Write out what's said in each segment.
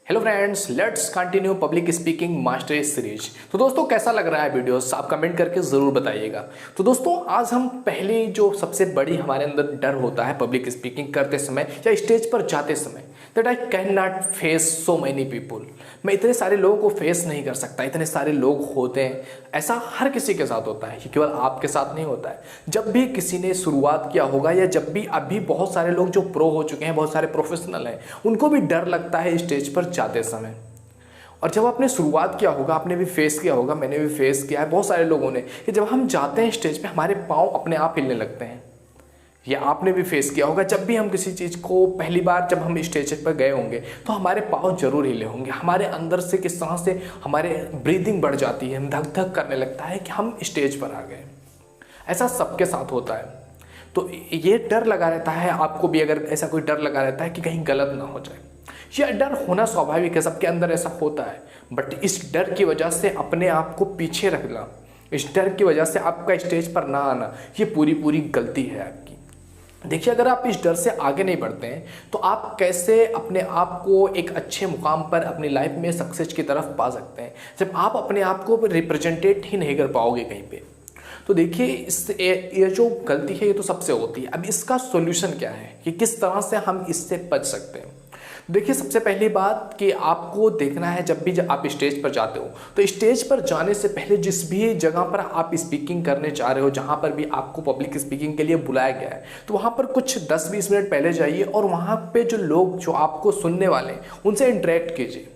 Hello friends, let's continue public speaking mastery series. तो दोस्तों, कैसा लग रहा है वीडियोस? आप कमेंट करके ज़रूर बताइएगा। तो दोस्तों, आज हम पहले जो सबसे बड़ी हमारे अंदर डर होता है पब्लिक स्पीकिंग करते समय या स्टेज पर जाते समय, that I can not face so many people. मैं इतने सारे लोगों को फेस नहीं कर सकता, इतने सारे लोग होते हैं। ऐसा हर किसी के साथ होता है, ये केवल आपके साथ नहीं होता है। जब भी किसी ने शुरुआत किया होगा या जब भी अभी बहुत सारे लोग जो प्रो हो चुके हैं, बहुत सारे प्रोफेशनल हैं, उनको भी डर लगता है स्टेज पर जाते समय। और जब आपने शुरुआत किया होगा, आपने भी फेस किया होगा, मैंने भी फेस किया है, बहुत सारे लोगों ने, कि जब हम जाते हैं स्टेज पे हमारे पाँव अपने आप हिलने लगते हैं। या आपने भी फेस किया होगा, जब भी हम किसी चीज़ को पहली बार जब हम स्टेज पर गए होंगे तो हमारे पाँव जरूर हिले होंगे। हमारे अंदर से किस तरह से हमारे ब्रीदिंग बढ़ जाती है, धक धक करने लगता है कि हम स्टेज पर आ गए। ऐसा सबके साथ होता है। तो ये डर लगा रहता है, आपको भी अगर ऐसा कोई डर लगा रहता है कि कहीं गलत ना हो जाए। यह डर होना स्वाभाविक है, सबके अंदर ऐसा होता है। बट इस डर की वजह से अपने आप को पीछे रखना, इस डर की वजह से आपका स्टेज पर ना आना, ये पूरी गलती है आपकी। देखिए, अगर आप इस डर से आगे नहीं बढ़ते हैं तो आप कैसे अपने आप को एक अच्छे मुकाम पर अपनी लाइफ में सक्सेस की तरफ पा सकते हैं, जब आप अपने आप को रिप्रेजेंटेट ही नहीं कर पाओगे कहीं पे। तो देखिए, ये जो गलती है ये तो सबसे होती है। अब इसका सॉल्यूशन क्या है कि किस तरह से हम इससे बच सकते हैं? देखिए, सबसे पहली बात कि आपको देखना है, जब भी आप स्टेज पर जाते हो तो स्टेज पर जाने से पहले जिस भी जगह पर आप स्पीकिंग करने जा रहे हो, जहाँ पर भी आपको पब्लिक स्पीकिंग के लिए बुलाया गया है, तो वहाँ पर कुछ 10-20 मिनट पहले जाइए और वहाँ पे जो लोग जो आपको सुनने वाले हैं उनसे इंटरेक्ट कीजिए,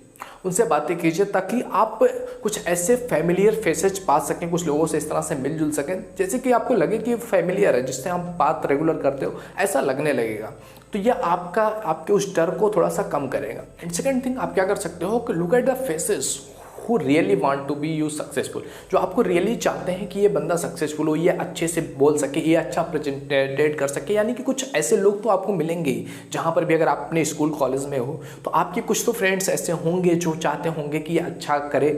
उनसे बातें कीजिए, ताकि आप कुछ ऐसे फैमिलियर फेसेज पा सकें, कुछ लोगों से इस तरह से मिलजुल सकें जैसे कि आपको लगे कि फैमिलियर है, जिससे हम बात रेगुलर करते हो, ऐसा लगने लगेगा। तो यह आपके उस डर को थोड़ा सा कम करेगा। एंड सेकेंड थिंग, आप क्या कर सकते हो कि look at the faces who really want to be you successful, जो आपको रियली चाहते हैं कि ये बंदा सक्सेसफुल हो, ये अच्छे से बोल सके, ये अच्छा प्रेजेंटेट कर सके। यानी कि कुछ ऐसे लोग तो आपको मिलेंगे ही, जहाँ पर भी अगर आप अपने स्कूल कॉलेज में हो तो आपके कुछ तो फ्रेंड्स ऐसे होंगे जो चाहते होंगे कि ये अच्छा करे।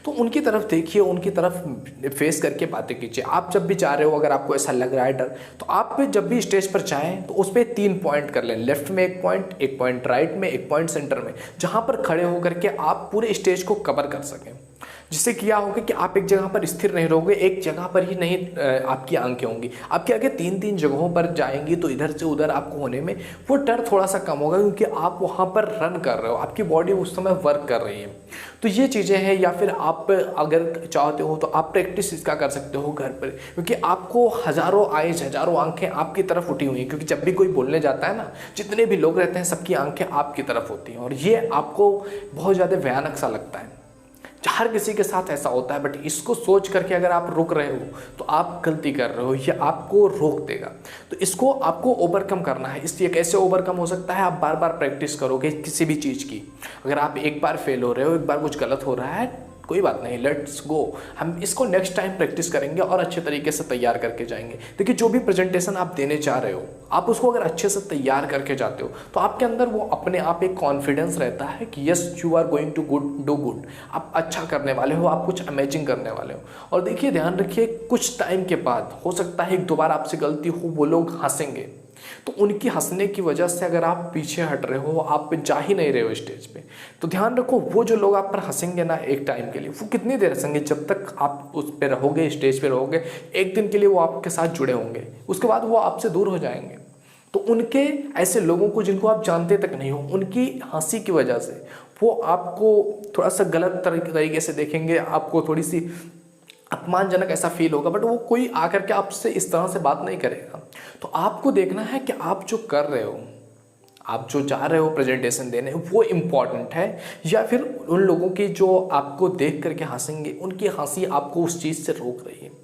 तो उनकी तरफ देखिए, उनकी तरफ फेस करके बातें कीजिए। आप जब भी जा रहे हो, अगर आपको ऐसा लग रहा है डर, तो आप जब भी स्टेज पर जाएं तो उस पर 3 पॉइंट कर लें। लेफ्ट में एक पॉइंट राइट में, एक पॉइंट सेंटर में, जहां पर खड़े होकर के आप पूरे स्टेज को कवर कर सकें। जिससे क्या होगा कि आप एक जगह पर स्थिर नहीं रहोगे, एक जगह पर ही नहीं आपकी आंखें होंगी, आपके आगे 3-3 जगहों पर जाएंगी। तो इधर से उधर आपको होने में वो डर थोड़ा सा कम होगा, क्योंकि आप वहाँ पर रन कर रहे हो, आपकी बॉडी उस समय वर्क कर रही है। तो ये चीज़ें हैं। या फिर आप अगर चाहते हो तो आप प्रैक्टिस इसका कर सकते हो घर पर, क्योंकि आपको हज़ारों आइज, हज़ारों आंखें आपकी तरफ उठी हुई हैं। क्योंकि जब भी कोई बोलने जाता है ना, जितने भी लोग रहते हैं सबकी आंखें आपकी तरफ होती हैं, और ये आपको बहुत ज़्यादा भयानक सा लगता है। हर किसी के साथ ऐसा होता है। बट इसको सोच करके अगर आप रुक रहे हो तो आप गलती कर रहे हो, ये आपको रोक देगा। तो इसको आपको ओवरकम करना है। इसलिए कैसे ओवरकम हो सकता है? आप बार बार प्रैक्टिस करोगे किसी भी चीज़ की। अगर आप एक बार फेल हो रहे हो, एक बार कुछ गलत हो रहा है, कोई बात नहीं, लेट्स गो, हम इसको नेक्स्ट टाइम प्रैक्टिस करेंगे और अच्छे तरीके से तैयार करके जाएंगे। देखिए, जो भी प्रेजेंटेशन आप देने जा रहे हो, आप उसको अगर अच्छे से तैयार करके जाते हो तो आपके अंदर वो अपने आप एक कॉन्फिडेंस रहता है कि yes, you are going to do good, आप अच्छा करने वाले हो, आप कुछ अमेजिंग करने वाले हो। और देखिए, ध्यान रखिए, कुछ टाइम के बाद हो सकता है एक दो बार आपसे गलती हो, वो लोग हंसेंगे। तो उनकी हंसने की वजह से अगर आप पीछे हट रहे हो, आप जा ही नहीं रहे हो स्टेज पे, तो ध्यान रखो, वो जो लोग आप पर हंसेंगे ना एक टाइम के लिए, वो कितनी देर हंसेंगे? जब तक आप उस पे रहोगे, स्टेज पे रहोगे, एक दिन के लिए वो आपके साथ जुड़े होंगे, उसके बाद वो आपसे दूर हो जाएंगे। तो उनके ऐसे लोगों को जिनको आप जानते तक नहीं हो, उनकी हंसी की वजह से वो आपको थोड़ा सा गलत तरीके से देखेंगे, आपको थोड़ी सी अपमानजनक ऐसा फील होगा। बट वो कोई आकर के आपसे इस तरह से बात नहीं करेगा। तो आपको देखना है कि आप जो कर रहे हो, आप जो जा रहे हो प्रेजेंटेशन देने, वो इम्पॉर्टेंट है, या फिर उन लोगों की जो आपको देख करके हंसेंगे, उनकी हंसी आपको उस चीज़ से रोक रही है।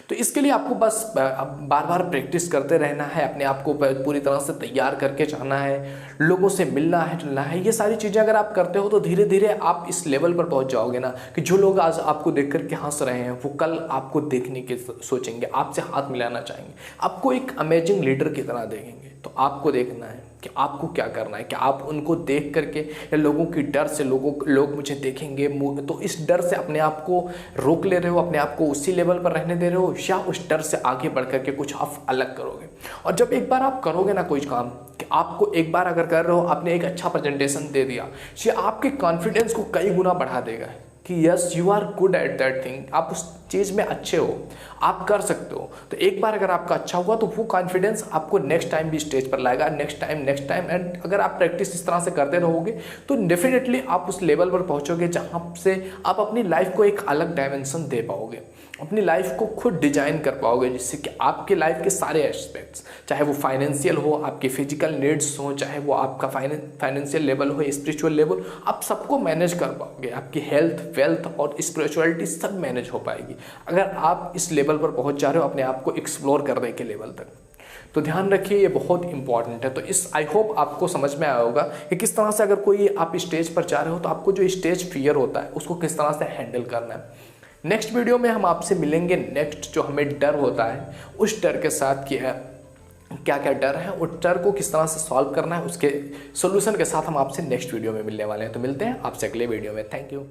तो इसके लिए आपको बस बार बार प्रैक्टिस करते रहना है, अपने आप को पूरी तरह से तैयार करके जाना है, लोगों से मिलना है, जुलना है। ये सारी चीज़ें अगर आप करते हो तो धीरे धीरे आप इस लेवल पर पहुंच जाओगे ना, कि जो लोग आज आपको देख करके हंस रहे हैं वो कल आपको देखने के सोचेंगे, आपसे हाथ मिलाना चाहेंगे, आपको एक अमेजिंग लीडर की तरह देखेंगे। तो आपको देखना है कि आपको क्या करना है, कि आप उनको देख करके, या लोगों की डर से लोग मुझे देखेंगे, तो इस डर से अपने आप को रोक ले रहे हो, अपने आप को उसी लेवल पर रहने दे रहे हो, या उस डर से आगे बढ़ करके कुछ आप अलग करोगे। और जब एक बार आप करोगे ना कोई काम, कि आपको एक बार अगर कर रहे हो, आपने एक अच्छा प्रेजेंटेशन दे दिया, ये आपके कॉन्फिडेंस को कई गुना बढ़ा देगा कि yes you are good at that thing, आप उस चीज़ में अच्छे हो, आप कर सकते हो। तो एक बार अगर आपका अच्छा हुआ तो वो कॉन्फिडेंस आपको नेक्स्ट टाइम भी स्टेज पर लाएगा, नेक्स्ट टाइम। एंड अगर आप प्रैक्टिस इस तरह से करते रहोगे तो डेफिनेटली आप उस लेवल पर पहुंचोगे जहां से आप अपनी लाइफ को एक अलग डायमेंशन दे पाओगे, अपनी लाइफ को खुद डिजाइन कर पाओगे, जिससे कि आपके लाइफ के सारे एस्पेक्ट्स, चाहे वो फाइनेंशियल हो, आपके फिजिकल नीड्स हो, चाहे वो आपका फाइनेंशियल लेवल हो, स्पिरिचुअल लेवल, आप सबको मैनेज कर पाओगे। आपकी हेल्थ, वेल्थ और स्पिरिचुअलिटी सब मैनेज हो पाएगी अगर आप इस लेवल पर पहुंच जा रहे हो, अपने आप को एक्सप्लोर करने के लेवल तक। तो ध्यान रखिए, ये बहुत इंपॉर्टेंट है। तो इस आई होप आपको समझ में आया होगा कि किस तरह से अगर कोई आप स्टेज पर जा रहे हो तो आपको जो स्टेज फियर होता है उसको किस तरह से हैंडल करना है। नेक्स्ट वीडियो में हम आपसे मिलेंगे नेक्स्ट जो हमें डर होता है, उस डर के साथ क्या क्या डर है, उस डर को किस तरह से सॉल्व करना है, उसके सोल्यूशन के साथ हम आपसे नेक्स्ट वीडियो में मिलने वाले हैं। तो मिलते हैं आपसे अगले वीडियो में। Thank you.